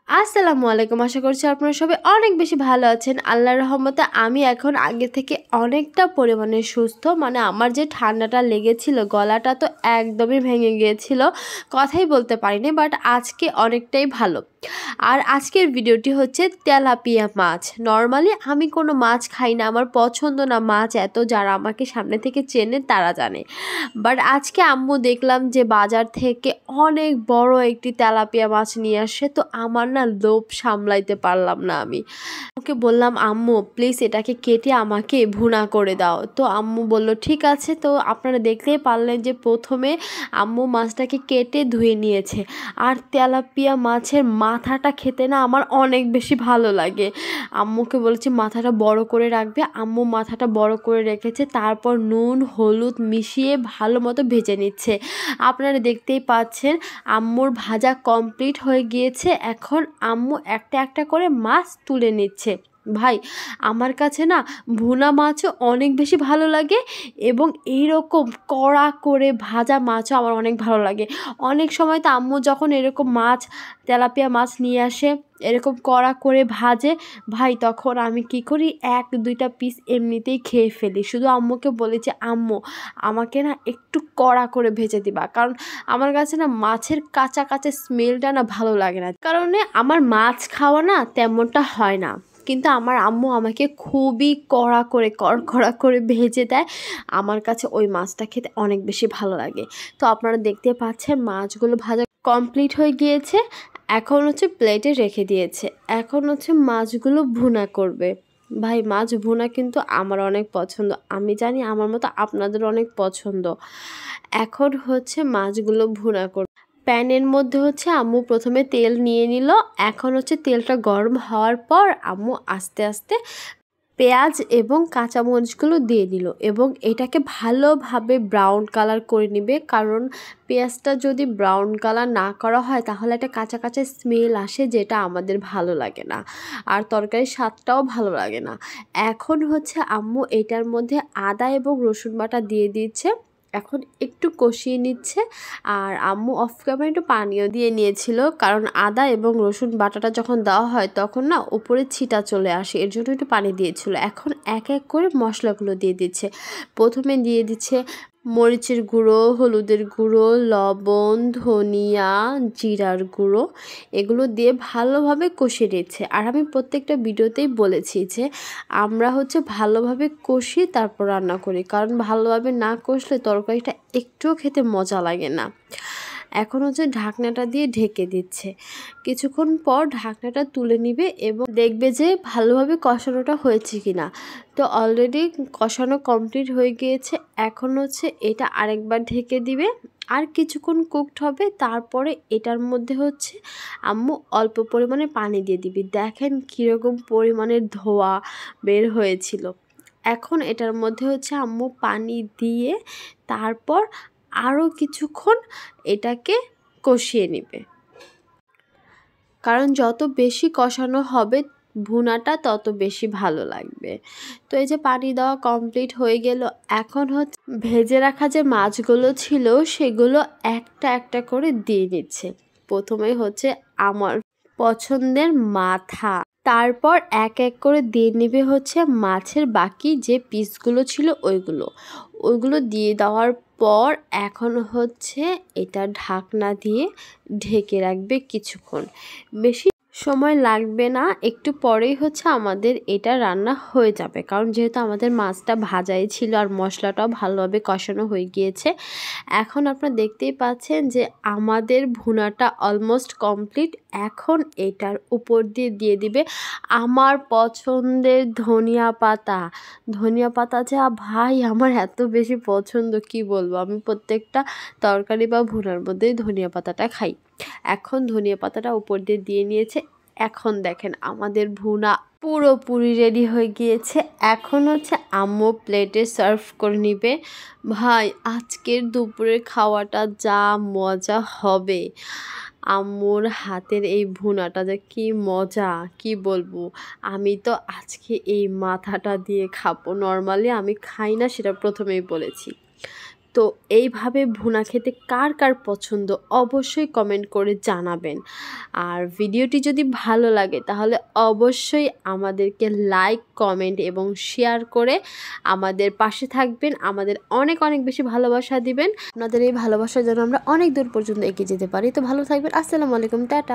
আসসালামু আলাইকুম। আশা করছি আপনারা সবাই অনেক বেশি ভালো আছেন। আল্লাহর রহমতে আমি এখন আগে থেকে অনেকটা পরিমাণে সুস্থ। মানে আমার যে ঠান্ডাটা লেগেছিল, গলাটা তো একদমই ভেঙে গিয়েছিল, কথাই বলতে পারিনি। বাট আজকে অনেকটাই ভালো। আর আজকের ভিডিওটি হচ্ছে তেলাপিয়া মাছ। নর্মালি আমি কোনো মাছ খাই না, আমার পছন্দ না মাছ এত। যারা আমাকে সামনে থেকে চেনে তারা জানে। বাট আজকে আম্মু দেখলাম যে বাজার থেকে অনেক বড় একটি তেলাপিয়া মাছ নিয়ে আসে। তো আমার না লোভ সামলাইতে পারলাম না। আমি ওকে বললাম, আম্মু প্লিজ এটাকে কেটে আমাকে ভুনা করে দাও। তো আম্মু বলল ঠিক আছে। তো আপনারা দেখতেই পারলেন যে প্রথমে আম্মু মাছটাকে কেটে ধুয়ে নিয়েছে। আর তেলাপিয়া মাছের মাথাটা খেতে না আমার অনেক বেশি ভালো লাগে। আম্মুকে বলেছি মাথাটা বড় করে রাখবে। আম্মু মাথাটা বড় করে রেখেছে, তারপর নুন হলুদ মিশিয়ে ভালো মতো ভেজে নিচ্ছে। আপনারা দেখতেই পাচ্ছেন আম্মুর ভাজা কমপ্লিট হয়ে গিয়েছে। এখন আম্মু একটা একটা করে মাছ তুলে নিচ্ছে। ভাই, আমার কাছে না ভুনা মাছও অনেক বেশি ভালো লাগে, এবং এইরকম কড়া করে ভাজা মাছও আমার অনেক ভালো লাগে। অনেক সময় তো আম্মু যখন এরকম মাছ, তেলাপিয়া মাছ নিয়ে আসে, এরকম কড়া করে ভাজে, ভাই তখন আমি কি করি, এক দুইটা পিস এমনিতেই খেয়ে ফেলি। শুধু আম্মুকে বলেছি, আম্মু আমাকে না একটু কড়া করে ভেজে দিবা, কারণ আমার কাছে না মাছের কাঁচা কাঁচা স্মেলটা না ভালো লাগে না, কারণে আমার মাছ খাওয়া না তেমনটা হয় না। কিন্তু আমার আম্মু আমাকে খুবই কড়া করে ভেজে দেয়। আমার কাছে ওই মাছটা খেতে অনেক বেশি ভালো লাগে। তো আপনারা দেখতে পাচ্ছেন মাছগুলো ভাজা কমপ্লিট হয়ে গিয়েছে। এখন হচ্ছে প্লেটে রেখে দিয়েছে। এখন হচ্ছে মাছগুলো ভুনা করবে। ভাই মাছ ভুনা কিন্তু আমার অনেক পছন্দ, আমি জানি আমার মতো আপনাদের অনেক পছন্দ। এখন হচ্ছে মাছগুলো ভুনা করবে। প্যানের মধ্যে হচ্ছে আম্মু প্রথমে তেল নিয়ে নিল। এখন হচ্ছে তেলটা গরম হওয়ার পর আম্মু আস্তে আস্তে পেঁয়াজ এবং কাঁচামরিচগুলো দিয়ে নিল, এবং এটাকে ভালোভাবে ব্রাউন কালার করে নেবে। কারণ পেঁয়াজটা যদি ব্রাউন কালার না করা হয় তাহলে একটা কাঁচা কাঁচা স্মেল আসে, যেটা আমাদের ভালো লাগে না, আর তরকারির স্বাদটাও ভালো লাগে না। এখন হচ্ছে আম্মু এটার মধ্যে আদা এবং রসুন বাটা দিয়ে দিচ্ছে। এখন একটু কষিয়ে নিচ্ছে। আর আম্মু অফ ক্যামেরা একটু পানিও দিয়ে নিয়েছিল, কারণ আদা এবং রসুন বাটাটা যখন দেওয়া হয় তখন না উপরে ছিটা চলে আসে, এর জন্য একটু পানি দিয়েছিল। এখন এক এক করে মশলাগুলো দিয়ে দিচ্ছে। প্রথমে দিয়ে দিচ্ছে মরিচের গুঁড়ো, হলুদের গুঁড়ো, লবণ, ধনিয়া, জিরার গুঁড়ো, এগুলো দিয়ে ভালোভাবে কষিয়ে নিচ্ছে। আর আমি প্রত্যেকটা ভিডিওতেই বলেছি যে আমরা হচ্ছে ভালোভাবে কষিয়ে তারপর রান্না করি, কারণ ভালোভাবে না কষলে তরকারিটা একটুও খেতে মজা লাগে না। এখন হচ্ছে ঢাকনাটা দিয়ে ঢেকে দিচ্ছে। কিছুক্ষণ পর ঢাকনাটা তুলে নিবে এবং দেখবে যে ভালোভাবে কষানোটা হয়েছে কিনা। তো অলরেডি কষানো কমপ্লিট হয়ে গিয়েছে। এখন হচ্ছে এটা আরেকবার ঢেকে দিবে, আর কিছুক্ষণ কুকড হবে। তারপরে এটার মধ্যে হচ্ছে আম্মু অল্প পরিমাণে পানি দিয়ে দিবি। দেখেন কীরকম পরিমাণের ধোয়া বের হয়েছিল। এখন এটার মধ্যে হচ্ছে আম্মু পানি দিয়ে তারপর আরও কিছুক্ষণ এটাকে কষিয়ে নেবে, কারণ যত বেশি কষানো হবে ভুনাটা তত বেশি ভালো লাগবে। তো এই যে পানি দেওয়া কমপ্লিট হয়ে গেল। এখন হচ্ছে ভেজে রাখা যে মাছগুলো ছিল সেগুলো একটা একটা করে দিয়ে নিচ্ছে। প্রথমে হচ্ছে আমার পছন্দের মাথা, তারপর এক এক করে দিয়ে নেবে হচ্ছে মাছের বাকি যে পিসগুলো ছিল ওইগুলো দিয়ে দেওয়ার পর এখন হচ্ছে এটা ঢাকনা দিয়ে ঢেকে রাখবে কিছুক্ষণ। বেশি সময় লাগবে না, একটু পরেই হচ্ছে আমাদের এটা রান্না হয়ে যাবে, কারণ যেহেতু আমাদের মাছটা ভাজাই ছিল আর মশলাটাও ভালোভাবে কষানো হয়ে গিয়েছে। এখন আপনারা দেখতেই পাচ্ছেন যে আমাদের ভুনাটা অলমোস্ট কমপ্লিট। এখন এটার উপর দিয়ে দিয়ে দিবে আমার পছন্দের ধনিয়া পাতা। ধনিয়া পাতা যা ভাই আমার এত বেশি পছন্দ, কি বলবো। আমি প্রত্যেকটা তরকারি বা ভুনার মধ্যেই ধনিয়া পাতাটা খাই। এখন ধনিয়া পাতাটা উপর দিয়ে দিয়ে নিয়েছে। এখন দেখেন আমাদের ভুনা পুরোপুরি রেডি হয়ে গিয়েছে। এখন হচ্ছে আম্মু প্লেটে সার্ভ করে নিবে। ভাই আজকের দুপুরের খাওয়াটা যা মজা হবে, আম্মুর হাতের এই ভুনাটা যে কি মজা, কি বলবো। আমি তো আজকে এই মাথাটা দিয়ে খাবো। নর্মালি আমি খাই না, সেটা প্রথমেই বলেছি। তো এইভাবে ভুনা খেতে কার কার পছন্দ অবশ্যই কমেন্ট করে জানাবেন। আর ভিডিওটি যদি ভালো লাগে তাহলে অবশ্যই আমাদেরকে লাইক, কমেন্ট এবং শেয়ার করে আমাদের পাশে থাকবেন, আমাদের অনেক অনেক বেশি ভালোবাসা দিবেন। আপনাদের এই ভালোবাসা যেন আমরা অনেক দূর পর্যন্ত এগিয়ে যেতে পারি। তো ভালো থাকবেন। আসসালামু আলাইকুম, টাটা।